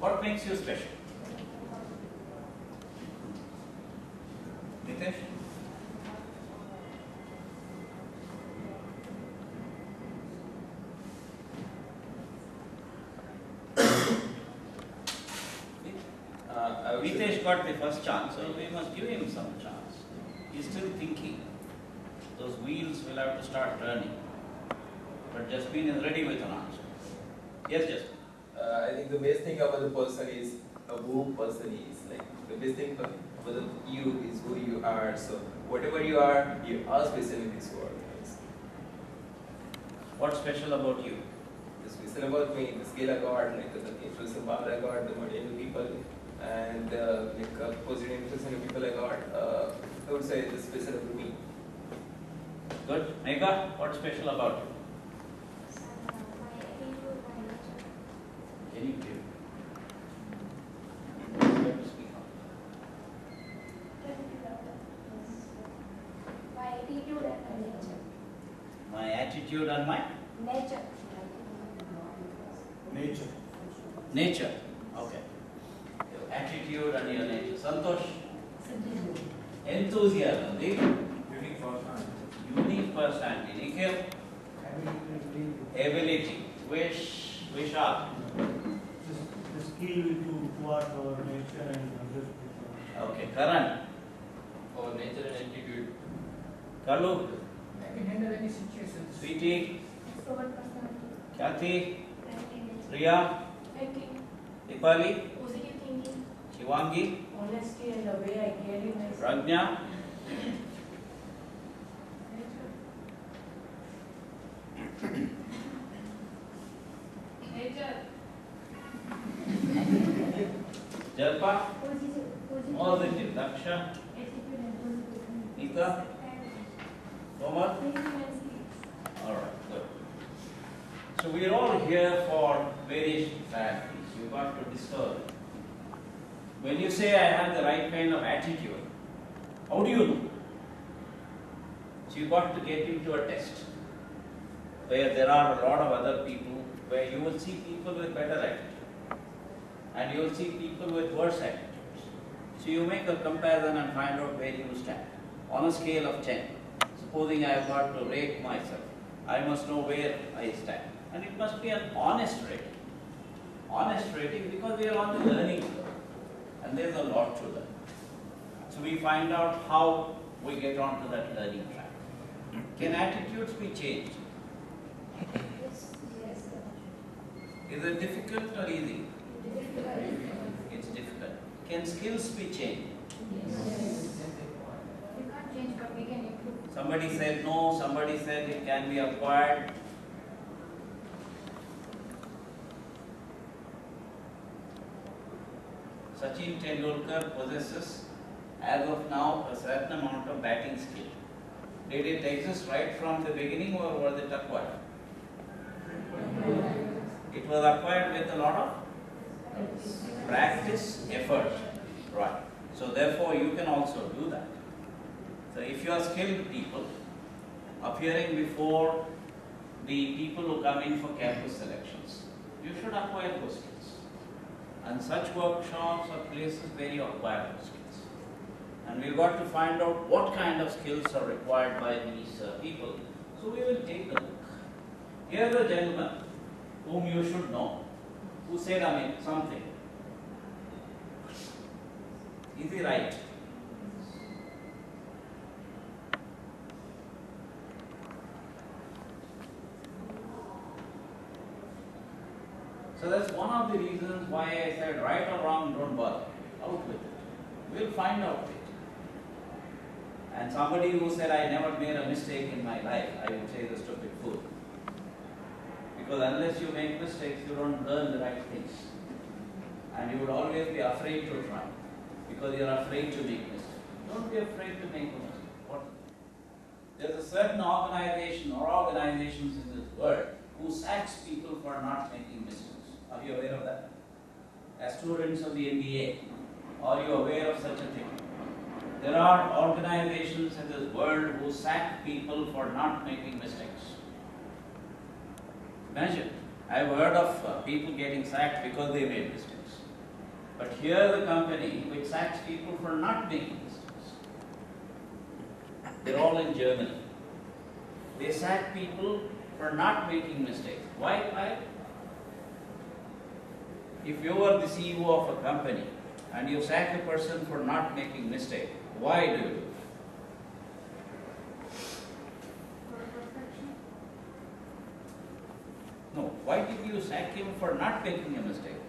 What makes you special? Nitesh? Nitesh got the first chance, so we must give him some chance. He's still thinking. Those wheels will have to start turning. But Jasmine is ready with an answer. Yes, Jasmine. I think the best thing about the person is who person is. Like the best thing about you is who you are. So whatever you are special in this world. What's special about you? The special about me, the skill I got, like the influence of power I got, the material people, and like positive influence on the people I got. I would say the special about me. Good. Megha, what's special about you? Can you give? You have to speak up. My attitude and my nature. My attitude and my Nature. Nature. nature. Okay. Your attitude and your nature. Santosh? Enthusiasm. Deep? Unique personality. Unique personality. Nikhil? Ability. Vishal? The skill to towards our nature and others. Okay. Karan? Our nature and attitude. Kalu? I can handle any situation. Sweetie? Extrovert personality. Kathy? Friendly nature. Priya? Thinking. Dipali? Positive thinking. Shivangi? Honesty and the way I carry myself. Pragnya? Nature. Jalpa? Positive. Positive. Daksha? Attitude and positive. Nita? Tomar? Thinking and skills. Alright, good. So we are all here for various faculties. You've got to discover. When you say I have the right kind of attitude, how do you know? So you've got to get into a test where there are a lot of other people, where you will see people with better attitude and you will see people with worse attitudes. So you make a comparison and find out where you stand on a scale of 10. Supposing I have got to rate myself, I must know where I stand. And it must be an honest rating. Honest rating because we are on the learning curve. And there's a lot to learn. So we find out how we get onto that learning track. Can attitudes be changed? Yes. Yes. Is it difficult or easy? Difficult. It's difficult. Can skills be changed? Yes. We can't change, but we can improve. Somebody said no, somebody said it can be acquired. Sachin Tendulkar possesses, as of now, a certain amount of batting skill. Did it exist right from the beginning or was it acquired? It was acquired with a lot of practice, effort. Right. So therefore you can also do that. So if you are skilled people, appearing before the people who come in for campus selections, you should acquire those skills. And such workshops or places where you acquire those skills. And we've got to find out what kind of skills are required by these people. So we will take a look. Here's a gentleman whom you should know, who said, something. Is he right? So that's one of the reasons why I said right or wrong, don't bother. Out with it. We'll find out it. And somebody who said I never made a mistake in my life, I would say the stupid fool. Because unless you make mistakes, you don't learn the right things. And you would always be afraid to try. Because you're afraid to make mistakes. Don't be afraid to make a mistake. What? There's a certain organization or organizations in this world who sacks people for not making mistakes. Are you aware of that? As students of the MBA, are you aware of such a thing? There are organizations in this world who sack people for not making mistakes. Imagine, I've heard of people getting sacked because they made mistakes. But here the company which sacks people for not making mistakes. They're all in Germany. They sack people for not making mistakes. Why? If you are the CEO of a company and you sack a person for not making mistake, why do you do it? For perfection. No, why did you sack him for not making a mistake?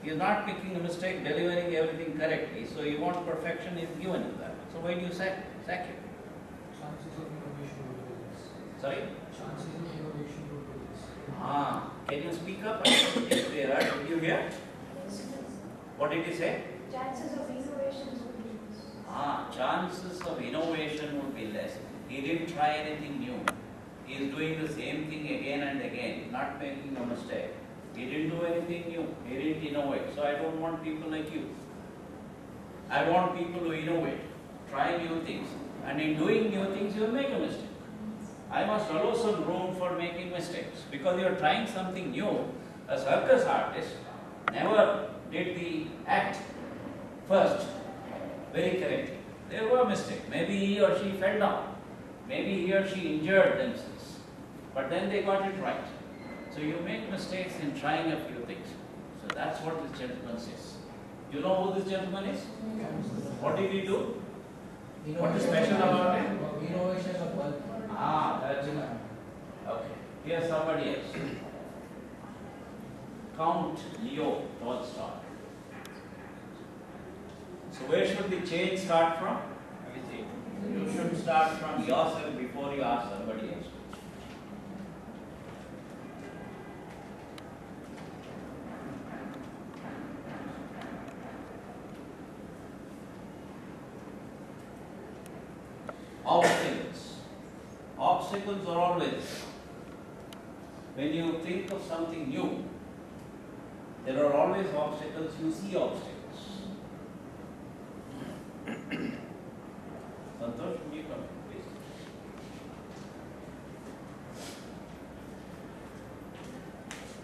He is not making a mistake, delivering everything correctly, so you want perfection is given to that. So why do you sack him? Chances of innovation would be less. Sorry? Chances of innovation would be less. Can you speak up? I don't think they heard. Did you hear? What did he say? Chances of innovations would be less. Chances of innovation would be less. He didn't try anything new. He is doing the same thing again and again, not making a mistake. He didn't do anything new. He didn't innovate. So I don't want people like you. I want people who innovate, try new things. And in doing new things, you will make a mistake. I must allow some room for making mistakes. Because you are trying something new, a circus artist never did the act first very correctly. There were mistakes. Maybe he or she fell down. Maybe he or she injured themselves. But then they got it right. So you make mistakes in trying a few things. So that's what this gentleman says. You know who this gentleman is? What did he do? What is special about it? Innovation of bulk. That's it. Okay. Here's somebody else. Count Leo Tolstoy. So where should the change start from? You should start from yourself before you ask somebody else. Obstacles. Obstacles are always, when you think of something new, there are always obstacles, you see obstacles. Santosh, you come, please.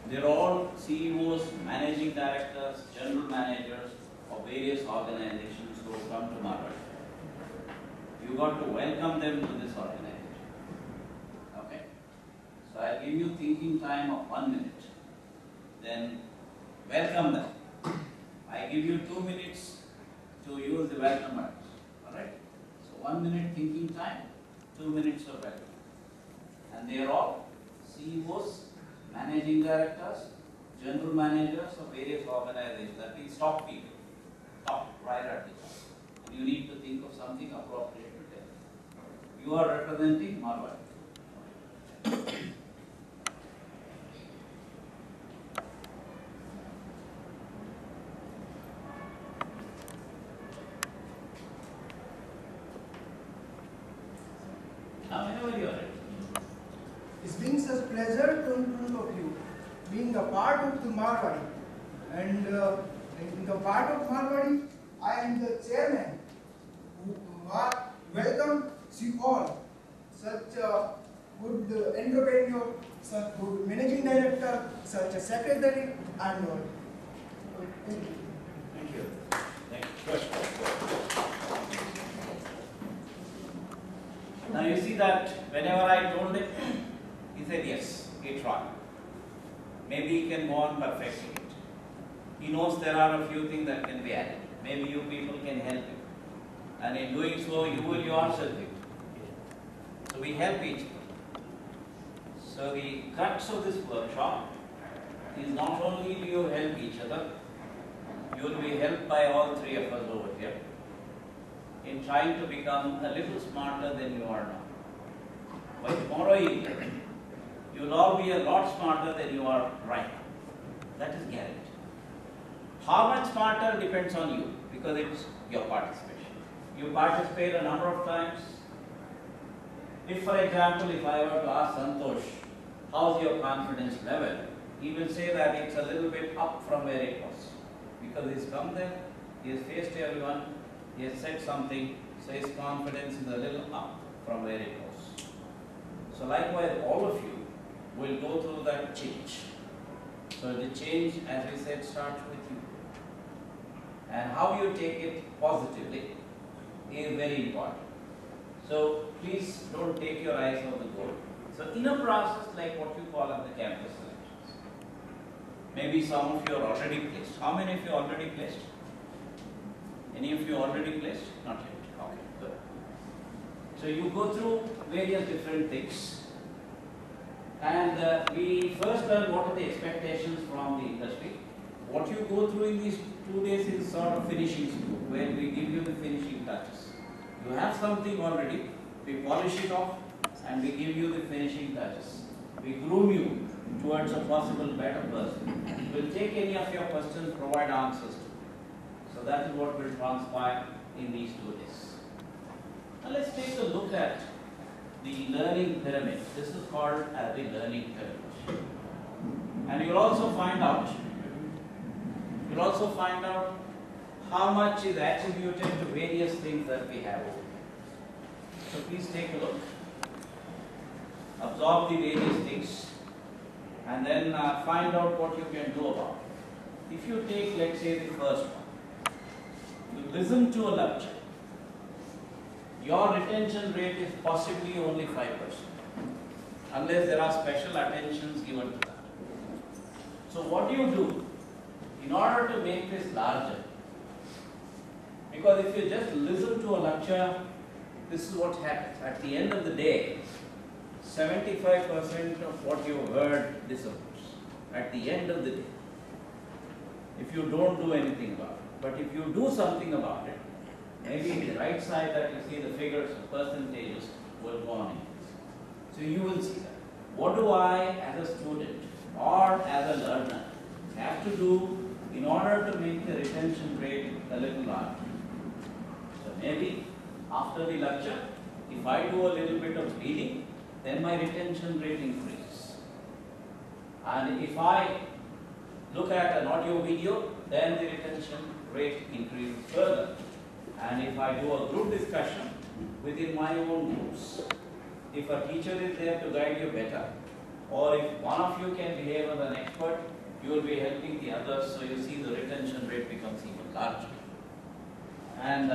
They're all CEOs, managing directors, general managers of various organizations who have come to Marwari. You got to welcome them to this organization. Okay? So I'll give you thinking time of 1 minute. Then welcome them. I give you 2 minutes to use the welcome words. Alright? So 1 minute thinking time, 2 minutes of welcome. And they are all CEOs, managing directors, general managers of various organizations. That means top people. Top right at the top. And you need to think of something appropriate to tell. You are representing Marwari. Now, whenever you are ready. It brings us pleasure to in front of you, being a part of the Marwari. And in the part of Marwari, I am the chairman who welcomes you all. Such a good entrepreneur, such good managing director, such a secretary, and all. Thank you. Thank you. Next question. Now you see that whenever I told him, he said yes, he tried. Maybe he can go on perfecting it. He knows there are a few things that can be added. Maybe you people can help him. And in doing so, you will yourself help him. So we help each other. So the crux of this workshop is not only do you help each other, you will be helped by all three of us over here in trying to become a little smarter than you are now. By tomorrow evening, you will all be a lot smarter than you are right now. That is guaranteed. How much smarter depends on you, because it's your participation. You participate a number of times. If, for example, if I were to ask Santosh, how's your confidence level? He will say that it's a little bit up from where it was. Because he's come there, he has faced everyone, he has said something, so his confidence is a little up from where it was. So likewise, all of you will go through that change. So the change, as we said, starts with you. and how you take it positively is very important. So please don't take your eyes off the goal. So in a process like what you call as the campus selections, maybe some of you are already placed. How many of you are already placed? Any of you already placed? Not yet. Okay, good. So you go through various different things, and we first learn what are the expectations from the industry. What you go through in these 2 days is sort of finishing school, where we give you the finishing touches. You have something already, we polish it off, and we give you the finishing touches. We groom you towards a possible better person. We'll take any of your questions, provide answers to. So that is what will transpire in these 2 days. Now let's take a look at the learning pyramid. This is called as the learning pyramid. And you'll also find out how much is attributed to various things that we have. So please take a look. Absorb the various things and then find out what you can do about it. If you take, let's say, the first one, you listen to a lecture, your retention rate is possibly only 5%, unless there are special attentions given to that. So what do you do in order to make this larger? Because if you just listen to a lecture, this is what happens. At the end of the day, 75% of what you heard disappears. At the end of the day, if you don't do anything about it. But if you do something about it, maybe the right side that you see the figures, the percentages will go on increase. So you will see that. What do I as a student or as a learner have to do in order to make the retention rate a little larger? So maybe after the lecture, if I do a little bit of reading, then my retention rate increases. And if I look at an audio video, then the retention rate increases further. And if I do a group discussion within my own groups, if a teacher is there to guide you better, or if one of you can behave as an expert, you will be helping the others, so you see the retention rate becomes even larger. And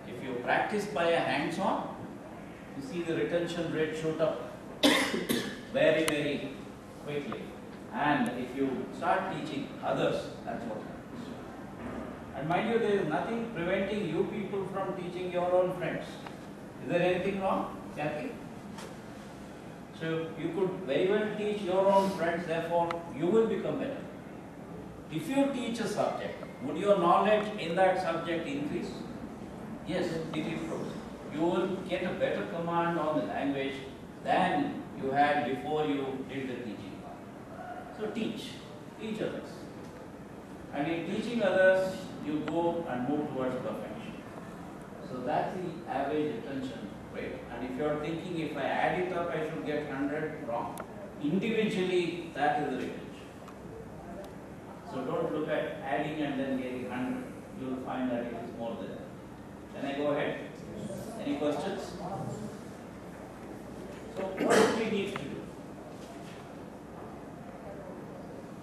if you practice by a hands-on, you see the retention rate shoot up very, very quickly. And if you start teaching others, that's what happens. And mind you, there is nothing preventing you people from teaching your own friends. Is there anything wrong, Kathy? So you could very well teach your own friends, therefore you will become better. If you teach a subject, would your knowledge in that subject increase? Yes, it improves. You will get a better command on the language than you had before you did the teaching part. So teach others. And in teaching others, you go and move towards perfection. So that's the average retention rate. And if you are thinking, if I add it up, I should get 100, wrong. Individually, that is the retention. So don't look at adding and then getting 100. You will find that it is more than that. Can I go ahead? Any questions? So what do we need to do?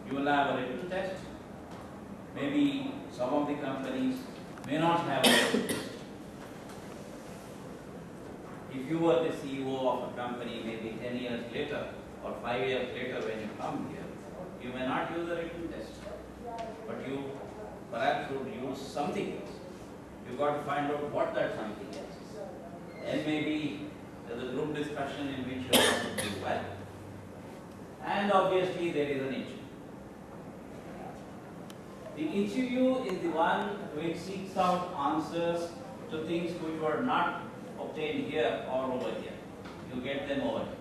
You will have a written test. Maybe some of the companies may not have a written test. If you were the CEO of a company maybe 10 years later or 5 years later when you come here, you may not use a written test. But you perhaps would use something else. You've got to find out what that something else is. And maybe there's a group discussion in which you have to do well. And obviously there is an interview. The interview is the one which seeks out answers to things which were not obtained here or over here. You get them over here.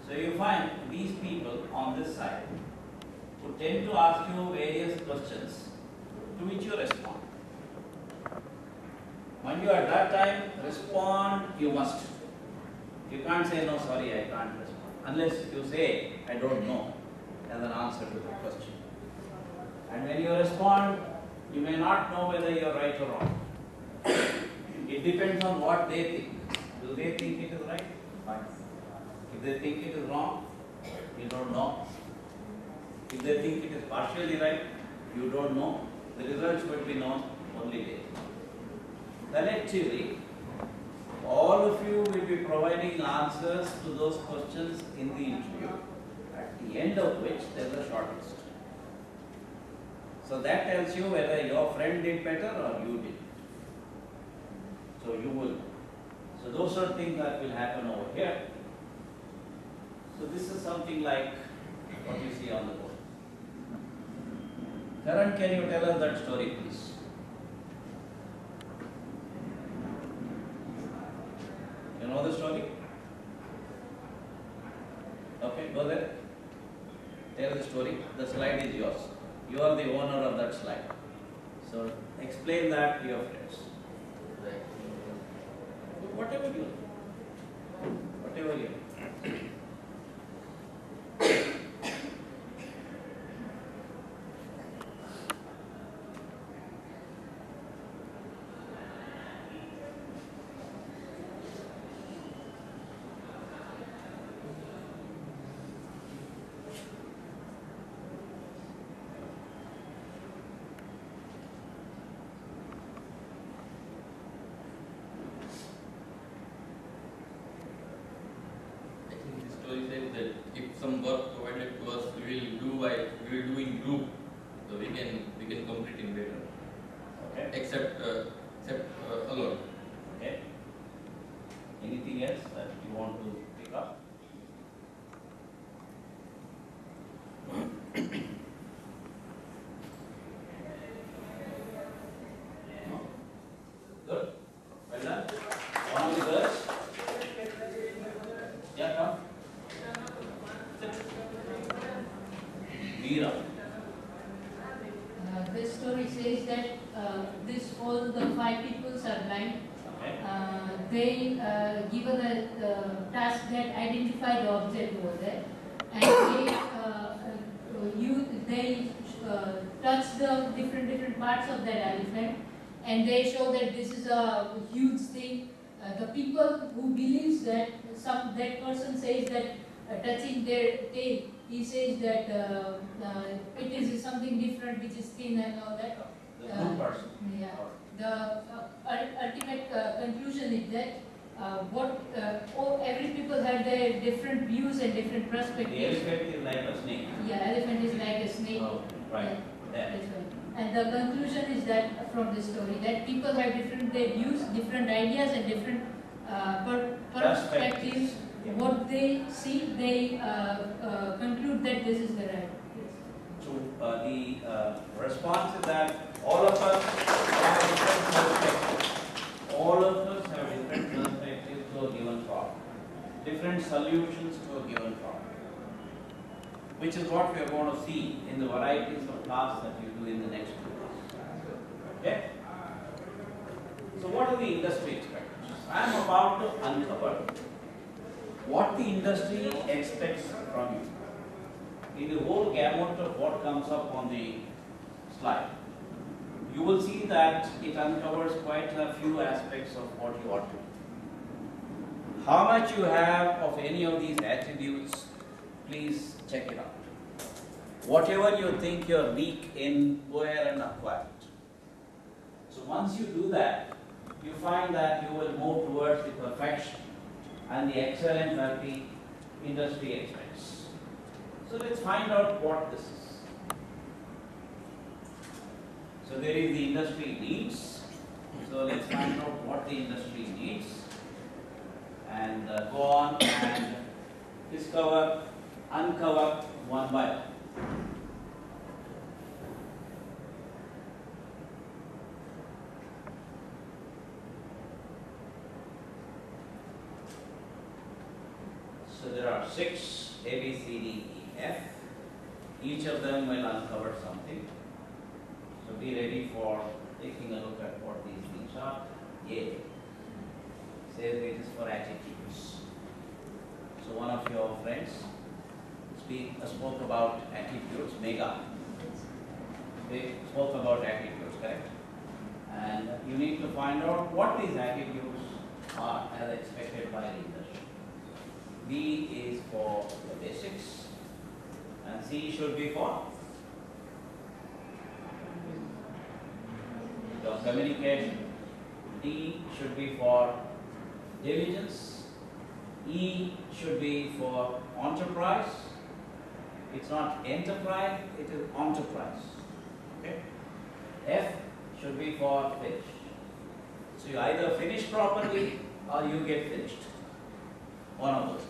So you find these people on this side who tend to ask you various questions to which you respond. When you at that time respond, you must. You can't say, no, sorry, I can't respond. Unless you say, I don't know, as an answer to the question. And when you respond, you may not know whether you are right or wrong. It depends on what they think. Do they think it is right? Fine. If they think it is wrong, you don't know. If they think it is partially right, you don't know. The results would be known only later. Collectively, all of you will be providing answers to those questions in the interview, at the end of which there is a shortlist. So that tells you whether your friend did better or you did. So you will. So those are things that will happen over here. So this is something like what you see on the board. Karan, can you tell us that story, please? You know the story? Okay, go there. Tell the story. The slide is yours. You are the owner of that slide. So explain that to your friends. Whatever you know. Whatever you know. Actually, the story says that if some work provided to us, we will do in group, so we can complete in better. Okay. Except alone. Okay. Anything else that you want to pick up? No? Good. Well done. One of the girls. Yeah, come. Sit. Meera. This story says that all the 5 people are blind. Okay. They given a task that identify the object over there, and they touch the different parts of that elephant, and they show that this is a huge thing. The people who believes that that person says that touching their tail, he says that it is something different which is thin and all that. The good person. Yeah. The ultimate conclusion is that every people have their different views and different The perspectives. elephant is like a snake. Yeah, elephant is like a snake. Oh, right. Yeah, There. that's right. And the conclusion is that from this story that people have different their views, different ideas, and different perspectives. Yeah. What they see, they conclude that this is the right. So the response is that all of us have different perspectives. All of us have different perspectives to a given problem, different solutions to a given problem, which is what we are going to see in the varieties of tasks that you do in the next class. Okay? So what are the industry expectations? I am about to uncover what the industry expects from you. In the whole gamut of what comes up on the slide, you will see that it uncovers quite a few aspects of what you ought to do. How much you have of any of these attributes, please check it out. Whatever you think you're weak in, go ahead and acquire it. So once you do that, you find that you will move towards the perfection and the excellence that the industry expects. So let's find out what this is. So there is the industry needs. So let's find out what the industry needs and go on and uncover one by one. So there are 6, A, B, C, D, E, F. Each of them will uncover something. So be ready for taking a look at what these things are. A says it is for attitudes. So one of your friends spoke about attitudes, Mega. They spoke about attitudes, correct? And you need to find out what these attitudes are as expected by the industry. B is for the basics, and C should be for your communication. D should be for diligence. E should be for enterprise. It's not enterprise, it is enterprise. Okay? F should be for finish. So you either finish properly or you get finished. One of those.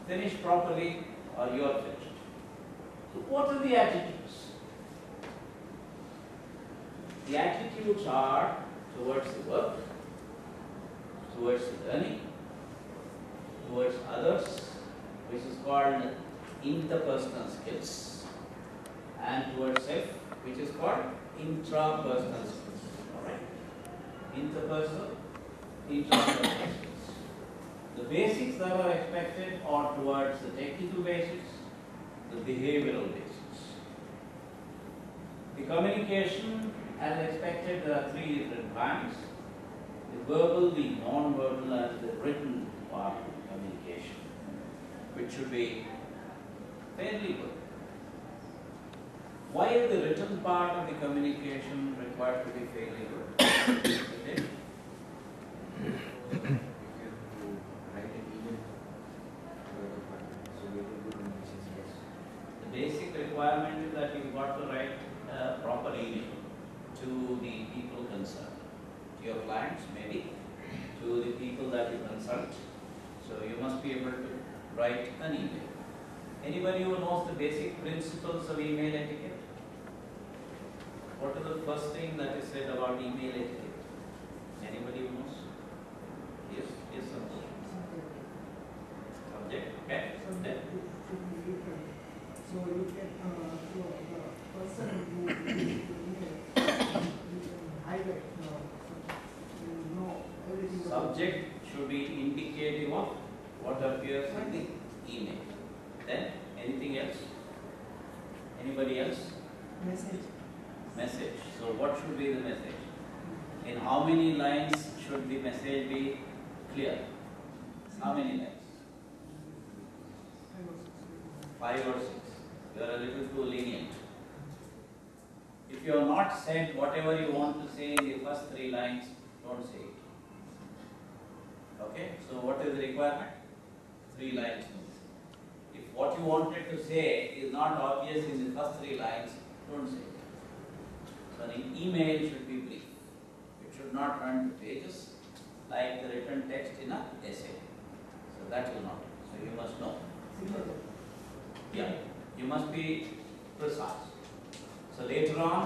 Finish properly or you are finished. So what are the attitudes? The attitudes are towards the work, towards the learning, towards others, which is called interpersonal skills, and towards self, which is called intrapersonal skills. Alright? Interpersonal, intrapersonal skills. The basics that are expected are towards the technical basics, the behavioral basics. The communication, as expected, there are three different kinds: the verbal, the non-verbal, and the written part of communication, which should be fairly good. Why is the written part of the communication required to be fairly good? Okay. The basic requirement is that you've got to write a proper email to the people concerned, to your clients maybe, to the people that you consult. So you must be able to write an email. Anybody who knows the basic principles of email etiquette? What is the first thing that is said about email etiquette? Anybody who knows? Yes, yes, sir. Subject, okay. Then So you can, so the person who you can highlight, you know everything. subject should be indicative of what appears in the email. Then anything else? Anybody else? Message. Message. So what should be the message? In how many lines should the message be clear? How many lines? 5 or 6. You are a little too lenient. If you have not said whatever you want to say in the first 3 lines, don't say it. Okay? So what is the requirement? 3 lines. If what you wanted to say is not obvious in the first 3 lines, don't say it. So an email should be brief. It should not run to pages like the written text in an essay. So that will not. So you must know. Yeah, you must be precise. So later on,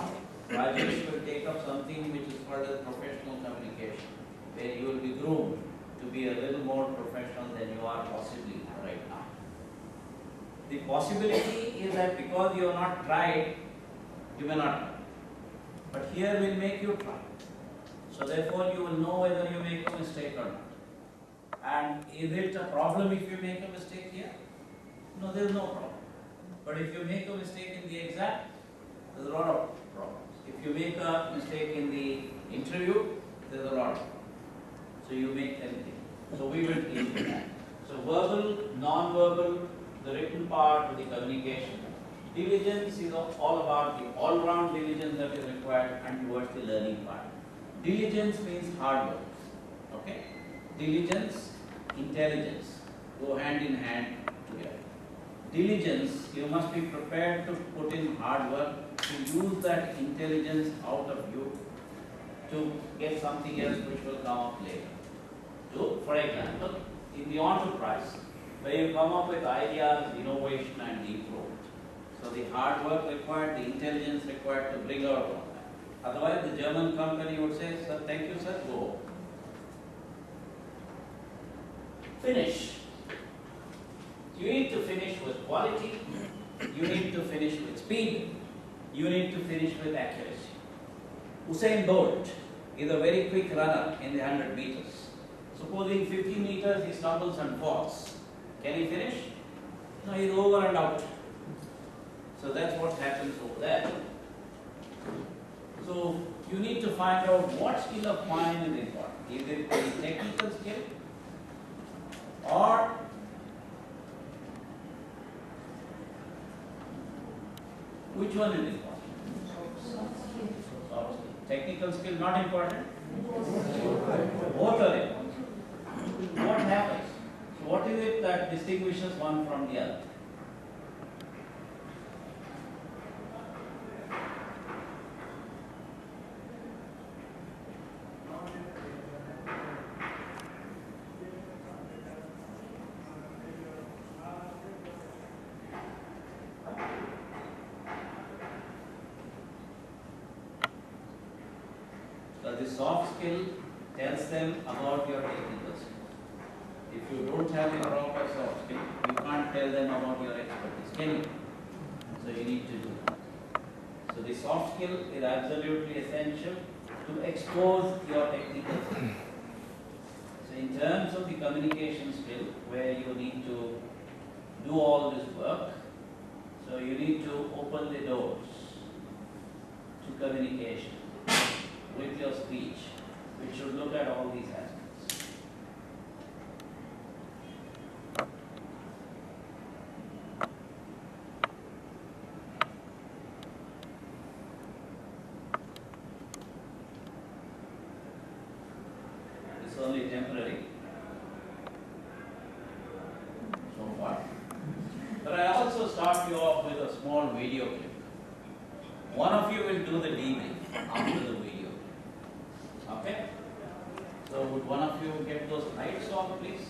Rajesh will take up something which is called as professional communication, where you will be groomed to be a little more professional than you are possibly right now. The possibility is that because you have not tried, you may not try. But here we'll make you try. So therefore you will know whether you make a mistake or not. And is it a problem if you make a mistake here? No, there is no problem. But if you make a mistake in the exam, there's a lot of problems. If you make a mistake in the interview, there's a lot of problems. So you make anything. So we will teach you that. So verbal, non-verbal, the written part of the communication. Diligence is all about the all-round diligence that is required and towards the learning part. Diligence means hard work. Okay? Diligence, intelligence go hand in hand together. Diligence, you must be prepared to put in hard work to use that intelligence out of you to get something else which will come up later. So, for example, in the enterprise, where you come up with ideas, innovation and improvement. So the hard work required, the intelligence required to bring out all that. Otherwise, the German company would say, sir, thank you, sir, go home. Finish. You need to finish with quality, you need to finish with speed, you need to finish with accuracy. Usain Bolt is a very quick runner in the 100 meters. Supposing 50 meters he stumbles and falls. Can he finish? No, he's over and out. So that's what happens over there. So you need to find out what skill of mine is important. Is it the technical skill or which one is important? Soft skill. Technical skill not important? Both are important. What happens? So what is it that distinguishes one from the other? So the soft skill tells them about your technical skill. If you don't have a proper soft skill, you can't tell them about your expertise, can you? So you need to do that. So the soft skill is absolutely essential to expose your technical skill. So in terms of the communication skill, where you need to do all this work, so you need to open the doors to communication with your speech, which should look at all these aspects. It's only temporary so far. But I also start you off with a small video clip. One of you will do the debrief after the video. Okay? So would one of you get those lights on, please?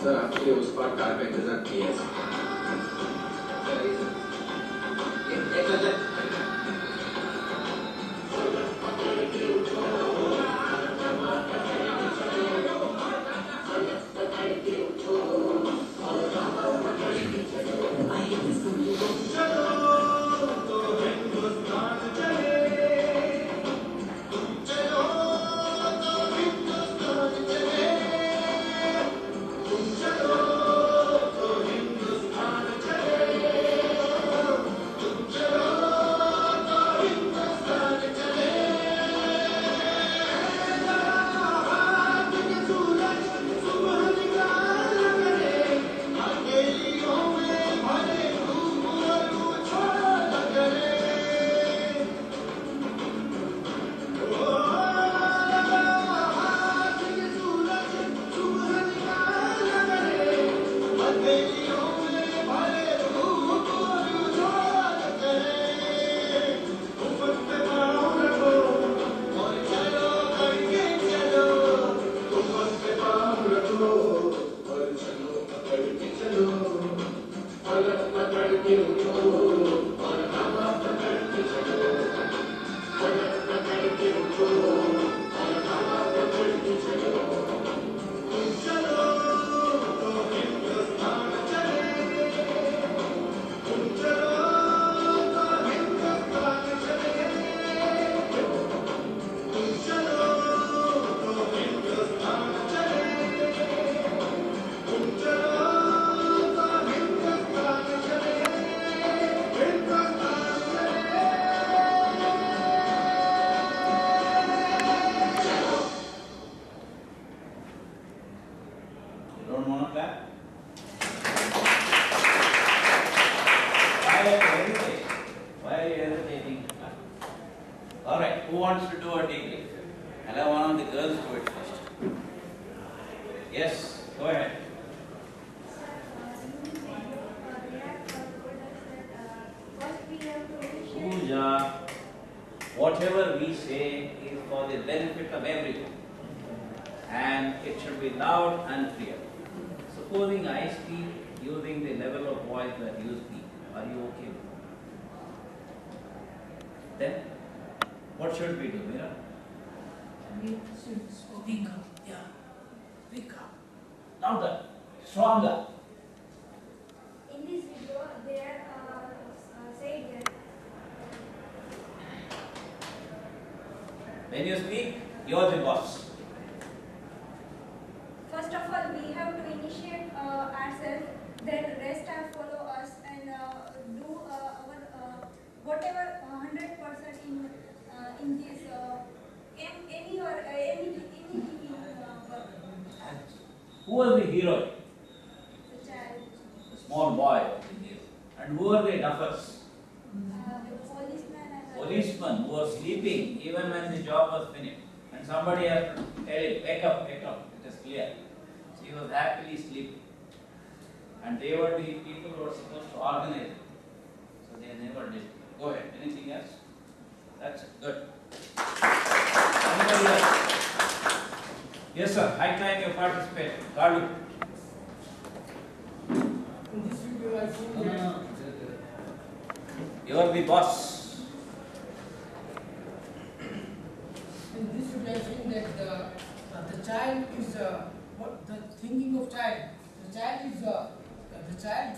Sir आपके उस पर car का इंतजार किया Whatever we say is for the benefit of everyone, and it should be loud and clear. So supposing I speak using the level of voice that you speak, are you okay with that? Then, what should we do, Mira? We should speak up. Yeah. Speak up. Louder. Stronger. In this video, they are saying that When you speak, you're the boss. first of all we have to initiate ourselves, then rest are follow us and do our whatever 100% in this any or anything in work. Who was the hero? The child, Small boy. And who are the duffers? the policeman and the Policemen who were sleeping even when the job was finished. And somebody had to tell him, wake up, it is clear. So he was happily sleeping. And they were the people who were supposed to organize it. So they never did. Go ahead. Anything else? That's it. Good. Anybody else? Yes, sir. High time you participate. Carlu. In this video, I think that You are the boss. in this video, I think that the child is what the thinking of child. The child is the child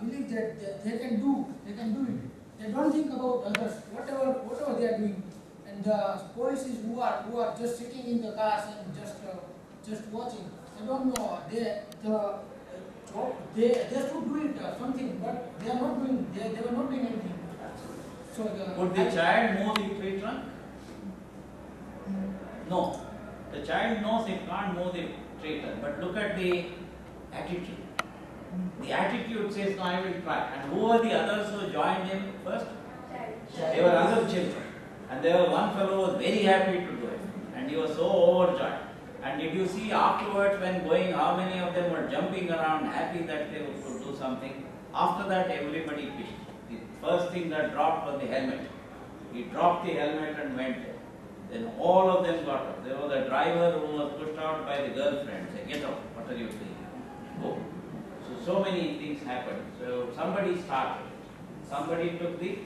believes that they can do it. They don't think about others, whatever they are doing. And the policies who are just sitting in the cars and just watching. They don't know they should do it something, but they are not doing. They were not doing anything. So Would the child move the tree trunk? No. The child knows he can't move the tree trunk, but look at the attitude. The attitude says, no, I will try. And who were the others who joined him first? child. They were other children. And there was one fellow who was very happy to do it. And he was so overjoyed. And did you see afterwards when going, how many of them were jumping around, happy that they could do something? After that, everybody pitched. The first thing that dropped was the helmet. He dropped the helmet and went there. Then all of them got up. There was a driver who was pushed out by the girlfriend. Said, get out, what are you doing? Go. So many things happened. So somebody started. Somebody took the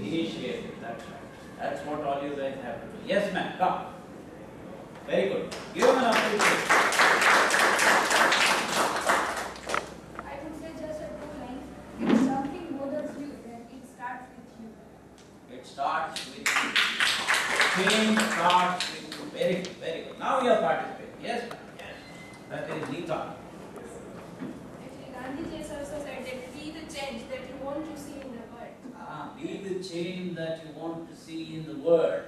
initiative. That's right. That's what all you guys have to do. Yes, ma'am, come. Very good. Give him an appreciation. I would say just a 2 lines. If something bothers you, then it starts with you. It starts with you. Change starts with you. Very good, very good. Now you are participating. Yes, ma'am. Yes. That is Neeta. Actually, Gandhi has also said that be the change that you want to see in the world. Be the change that you want to see in the world.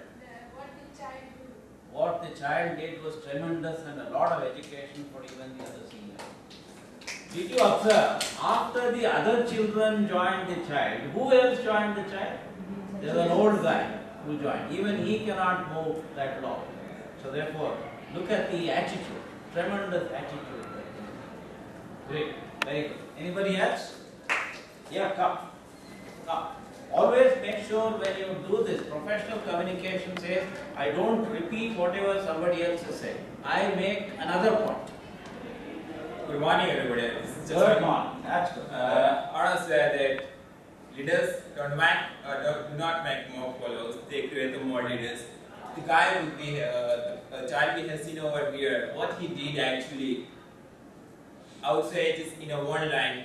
What the child do. What the child did was tremendous and a lot of education for even the other seniors. Did you observe, after the other children joined the child, who else joined the child? There was an old guy who joined. Even he cannot move that long. So therefore, look at the attitude, tremendous attitude. Great, very good. Anybody else? Yeah, come. Come. Always make sure when you do this, professional communication says, I don't repeat whatever somebody else has said. I make another point. Good morning, everybody. This is Good morning. That's good. I want to say that leaders do not make more followers. They create more leaders. The guy would be the child we have seen over here. What he did actually, I would say it is in a one line.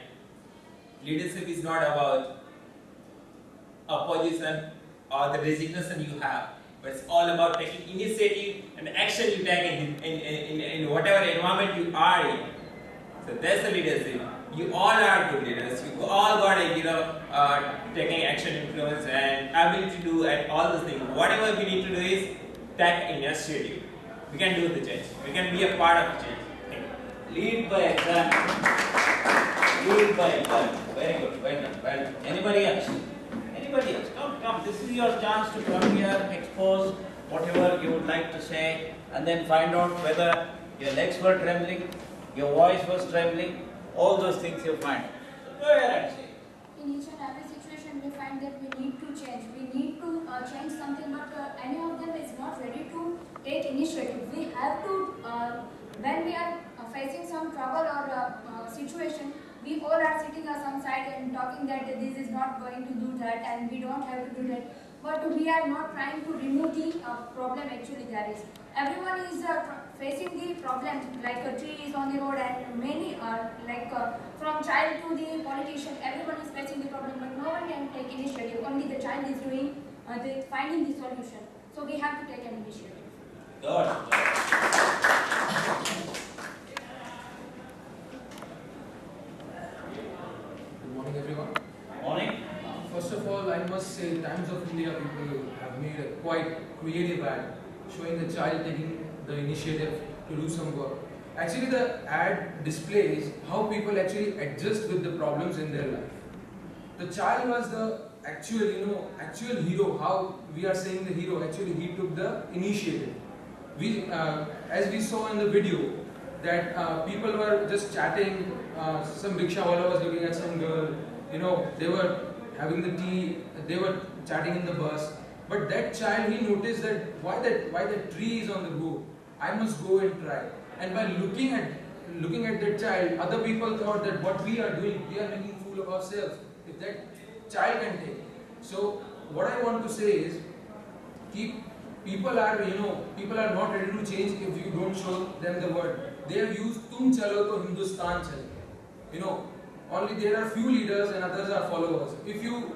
Leadership is not about a position or the resignation you have, but it's all about taking initiative and action you take in whatever environment you are in. So that's the leadership. You all are good leaders. You all got taking action, influence, and ability to do and all those things. Whatever we need to do is take initiative. We can do the change. We can be a part of the change. Lead by example. Lead by example. Very good. Well done. Well done. Anybody else? Anybody else? Come. This is your chance to come here, expose whatever you would like to say, and then find out whether your legs were trembling, your voice was trembling, all those things you find. So go ahead and say. In each and every situation, we find that we need to change. We need to change something, but any of them is not ready to take initiative. We have to, when we are facing some trouble or situation, we all are sitting on some side and talking that this is not going to do that and we don't have to do that. But we are not trying to remove the problem actually there is. Everyone is facing the problem, like a tree is on the road and many are from child to the politician, everyone is facing the problem, but no one can take initiative. Only the child is doing finding the solution. So we have to take an initiative. Good. Good morning, everyone. Morning. First of all, I must say, Times of India people have made a quite creative ad showing the child taking the initiative to do some work. Actually, the ad displays how people actually adjust with the problems in their life. The child was the actual hero. How we are saying the hero, actually he took the initiative. As we saw in the video, that people were just chatting. Some rickshawala was looking at some girl. They were having the tea. They were chatting in the bus. But that child, he noticed that why that tree is on the road. I must go and try. And by looking at that child, other people thought that what we are doing, we are making fool of ourselves. If that child can take. So what I want to say is, people are not ready to change if you don't show them the word. They have used "Tum chalo to Hindustan chale." Only there are few leaders and others are followers. If you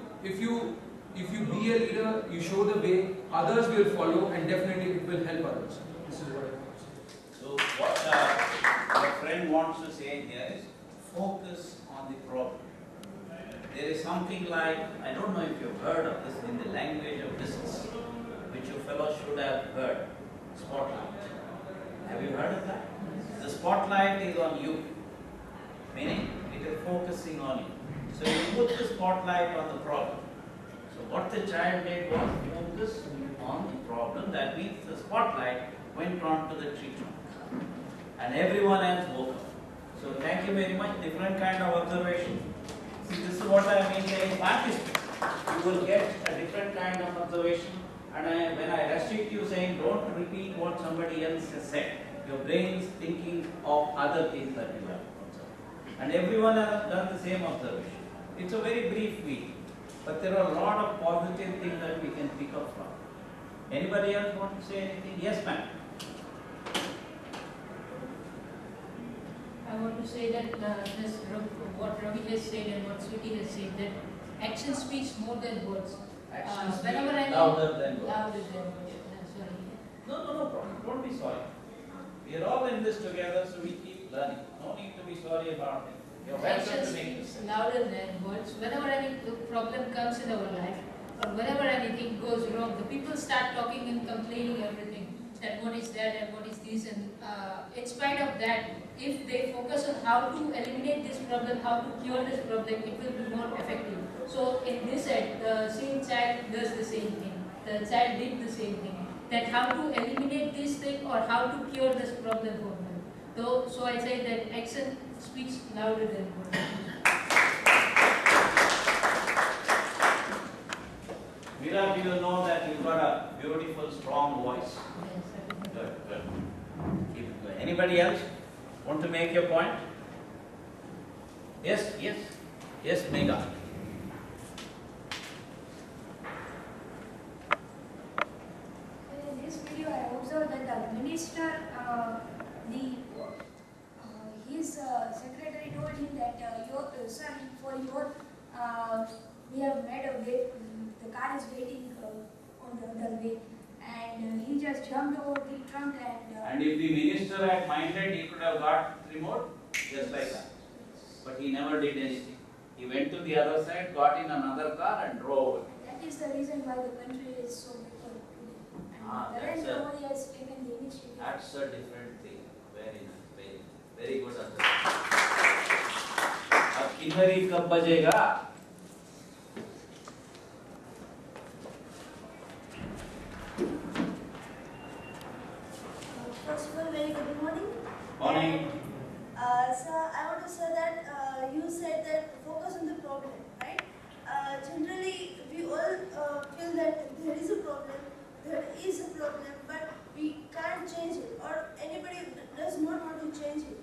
be a leader, you show the way, others will follow, and definitely it will help others. This is what I want to say. So what your friend wants to say here is focus on the problem. There is something like, I don't know if you've heard of this in the language of business, which you fellows should have heard, spotlight. Have you heard of that? The spotlight is on you, meaning it is focusing on you. So you put the spotlight on the problem. So what the child did was focus on the problem. That means the spotlight went on to the tree trunk, and everyone else woke up. So thank you very much. Different kind of observation. See, this is what I mean saying participate. You will get a different kind of observation. And when I restrict you saying don't repeat what somebody else has said, your brain is thinking of other things that you have observed. And everyone has done the same observation. It's a very brief week, but there are a lot of positive things that we can pick up from. Anybody else want to say anything? Yes, ma'am. I want to say that what Ravi has said and what Sweetie has said, that action speaks more than words. Action speaks Whenever I louder than words. Louder than words. Sorry. No problem. Don't be sorry. We are all in this together, so we keep learning. No need to be sorry about it. You're welcome Action to make speaks mistakes. louder than words. Whenever any problem comes in our life, or whenever anything goes wrong, the people start talking and complaining everything. That what is that and what is this, and in spite of that, if they focus on how to eliminate this problem, how to cure this problem, it will be more effective. So in this set, the same child does the same thing. The child did the same thing. That how to eliminate this thing or how to cure this problem for them. So I say that action speaks louder than words. Mira, do you know that you've got a beautiful, strong voice? Yes, Good. Keep it going. Anybody else want to make your point? Yes, Megha. In this video, I observed that the minister, his secretary told him that your son, for your, we have made a way, the car is waiting on the other way, and he just jumped over the trunk And if the minister had minded, he could have got remote just like that. But he never did anything. He went to the other side, got in another car and drove. That is the reason why the country is so different today. And Narendra Modi has taken the initiative. That's a different thing. Very nice, very good. अब किन्नरी कब बजेगा? First of all, very good morning. Morning. So I want to say that you said that focus on the problem, right? Generally, we all feel that there is a problem, but we can't change it, or anybody does not want to change it,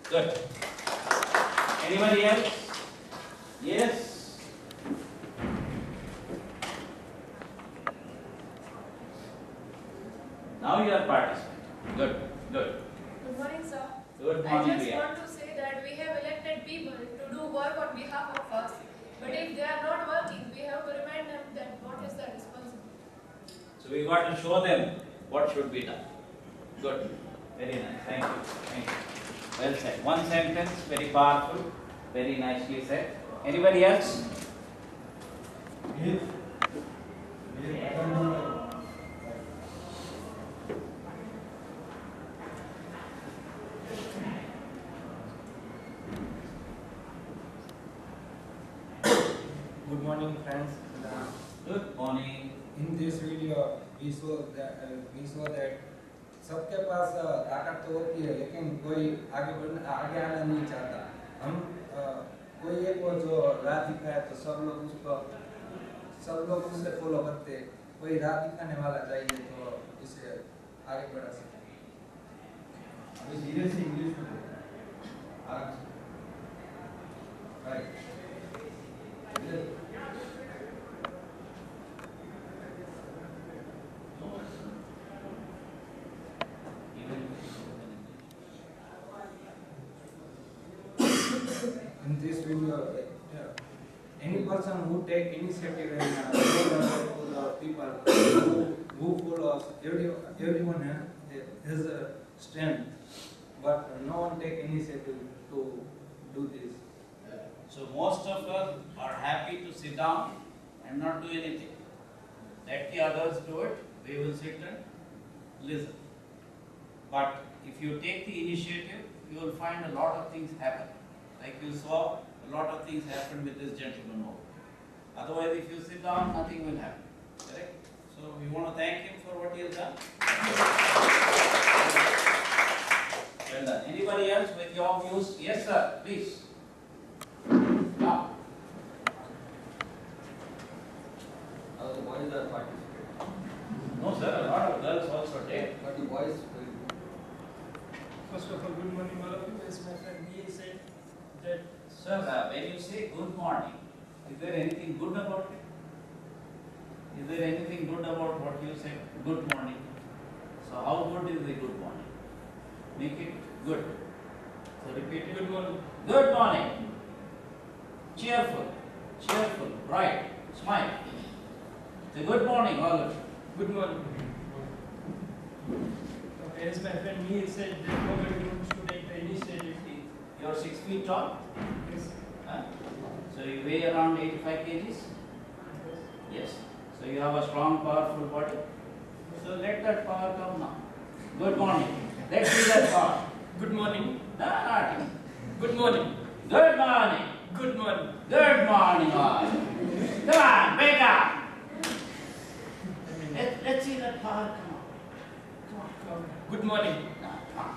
Good. Anybody else? Yes? Now you are participating. Good, good. Good morning, sir. Good I morning, just Priya. want to say that we have elected people to do work on behalf of us. But if they are not working, we have to remind them that what is their responsibility. So we got to show them what should be done. Good. Very nice. Thank you. Thank you. Well said. One sentence, very powerful, very nicely said. Anybody else? Good morning, friends. Good morning. In this video, we saw that सबके पास ताकत तो होती है, लेकिन कोई आगे आना नहीं चाहता. हम कोई एक को जो राह दिखाए तो सब लोग उससे फॉलो करते. कोई राह दिखाने वाला चाहिए तो इसे आगे बढ़ा सकते. अभी धीरे से इंग्लिश में right. In this video, any person who take initiative and to the people who follow us, everyone has a strength, but no one take initiative to do this. So most of us are happy to sit down and not do anything. Let the others do it, we will sit and listen. But if you take the initiative, you will find a lot of things happen. Like you saw, a lot of things happened with this gentleman over. Otherwise, if you sit down, nothing will happen. Correct? So we want to thank him for what he has done. Well done. Anybody else with your views? Yes, sir. Please. Now. The boys are participating. No, sir. A lot of girls also did. But the boys First of all, good morning, all of you. As my friend B said, that Sir, when you say good morning, is there anything good about it? Is there anything good about what you said? Good morning. So how good is the good morning? Make it good. So repeat it. good morning. Good morning. Cheerful, cheerful, bright, smile. Say good morning, all of you. Good morning. Okay, as my friend me said, that nobody wants to take the initiative. You are 6 feet tall. Yes. Huh? So you weigh around 85 kgs? Yes. So you have a strong, powerful body. So let that power come now. Good morning. Let's see that power. Good morning. No, not you. Good morning. Good morning. Good morning. Good morning, all. Come on, wake up. Let's see that power come on. Come on. Good morning. No, come on.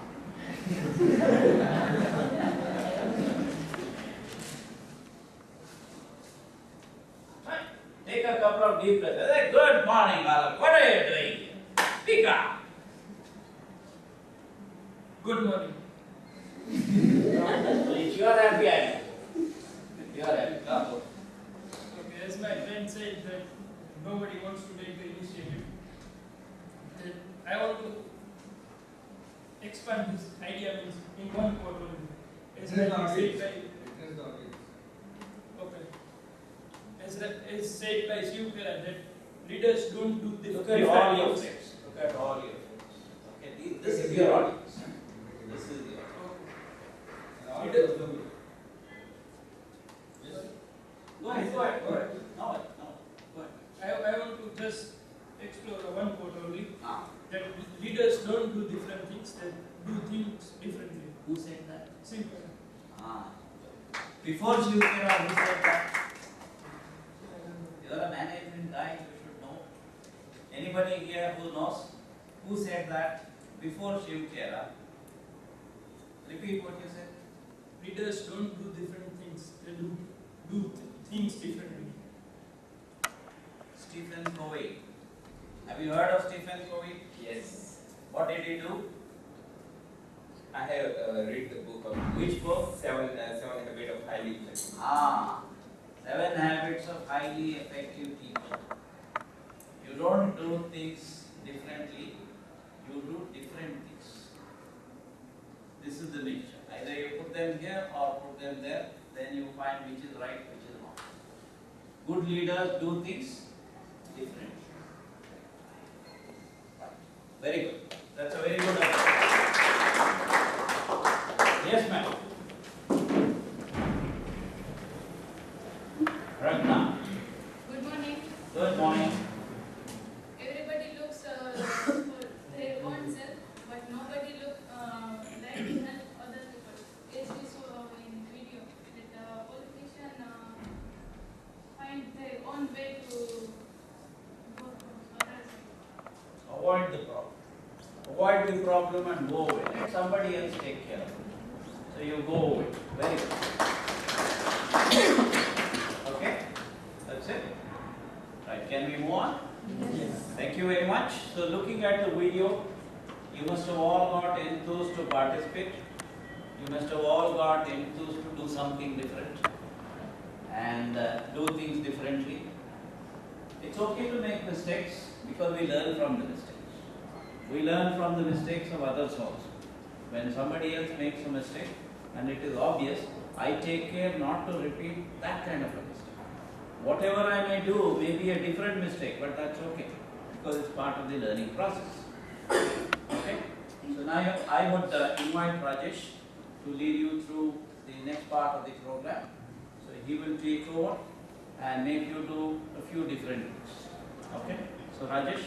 Right. Take a couple of deep breaths. Say, good morning, all. What are you doing here? Speak up. Good morning. If you are happy, I am. If you are happy, come on. Okay, as my friend said that nobody wants to take the initiative, that I want to expand this idea means in one quote only. As said by as said by Shiv Khera, that leaders don't do this. Look at all your friends. Look at all your friends. Okay, this is your audience. This is your audience. Go ahead, go ahead, go ahead. No, go ahead. I want to just explore one quote only. Ah. That leaders don't do different things, they do things differently. Who said that? Simple. Ah. Before Shiv Khera, who said that? You are a management guy, you should know. Anybody here who knows? Who said that before Shiv Khera? Repeat what you said. Leaders don't do different things, they do things differently. Stephen Covey. Have you heard of Stephen Covey? Yes. What did he do? I have read the book of Which 7 habits of highly effective people. You don't do things differently, you do different things. This is the nature. Either you put them here or put them there, then you find which is right, which is wrong. Good leaders do things differently. Very good. That's a very good approach. Yes, ma'am. Ragna. Good morning. Good morning. Everybody looks for their own self, but nobody looks like to help other people. As we saw in video, that politicians find their own way to work for others. Avoid the problem. Avoid the problem and go away. Let somebody else take care of it. So you go away. Very good. Okay? That's it. Right, can we move on? Yes. Thank you very much. So looking at the video, you must have all got enthused to participate. You must have all got enthused to do something different and do things differently. It's okay to make mistakes because we learn from the mistakes. We learn from the mistakes of others also. When somebody else makes a mistake and it is obvious, I take care not to repeat that kind of a mistake. Whatever I may do may be a different mistake, but that's okay because it's part of the learning process. Okay? So now I would invite Rajesh to lead you through the next part of the program. So he will take over and make you do a few different things. Okay? So Rajesh.